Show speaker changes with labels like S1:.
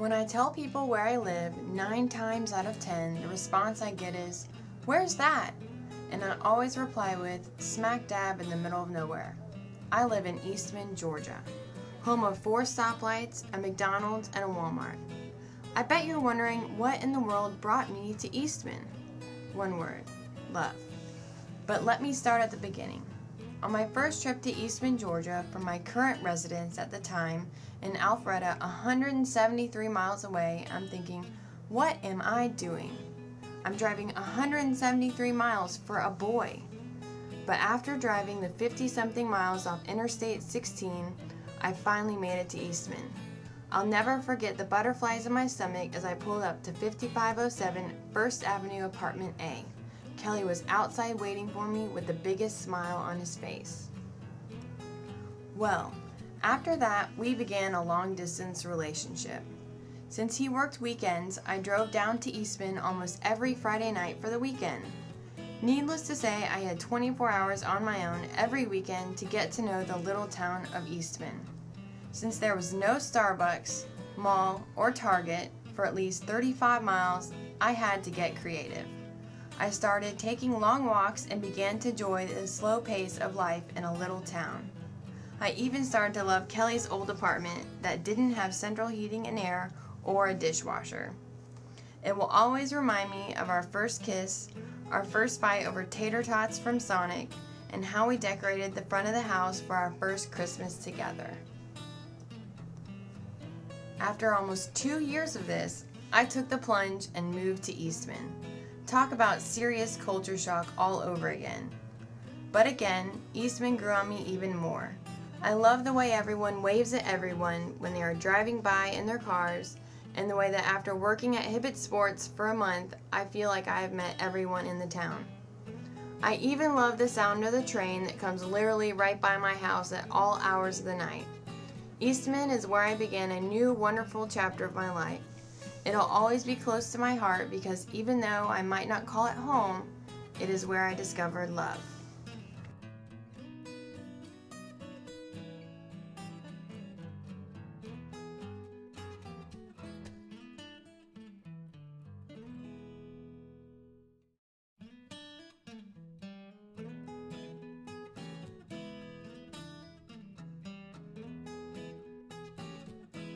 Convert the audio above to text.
S1: When I tell people where I live, 9 times out of 10, the response I get is, "Where's that?" And I always reply with, "Smack dab in the middle of nowhere." I live in Eastman, Georgia, home of 4 stoplights, a McDonald's, and a Walmart. I bet you're wondering what in the world brought me to Eastman. One word, love. But let me start at the beginning. On my first trip to Eastman, Georgia, from my current residence at the time in Alpharetta, 173 miles away, I'm thinking, what am I doing? I'm driving 173 miles for a boy. But after driving the 50-something miles off Interstate 16, I finally made it to Eastman. I'll never forget the butterflies in my stomach as I pulled up to 5507 First Avenue Apartment A. Kelly was outside waiting for me with the biggest smile on his face. Well, after that, we began a long-distance relationship. Since he worked weekends, I drove down to Eastman almost every Friday night for the weekend. Needless to say, I had 24 hours on my own every weekend to get to know the little town of Eastman. Since there was no Starbucks, mall, or Target for at least 35 miles, I had to get creative. I started taking long walks and began to enjoy the slow pace of life in a little town. I even started to love Kelly's old apartment that didn't have central heating and air or a dishwasher. It will always remind me of our first kiss, our first fight over tater tots from Sonic, and how we decorated the front of the house for our first Christmas together. After almost 2 years of this, I took the plunge and moved to Eastman. Talk about serious culture shock all over again. But again, Eastman grew on me even more. I love the way everyone waves at everyone when they are driving by in their cars, and the way that after working at Hibbett Sports for a month, I feel like I have met everyone in the town. I even love the sound of the train that comes literally right by my house at all hours of the night. Eastman is where I began a new wonderful chapter of my life. It'll always be close to my heart because even though I might not call it home, it is where I discovered love.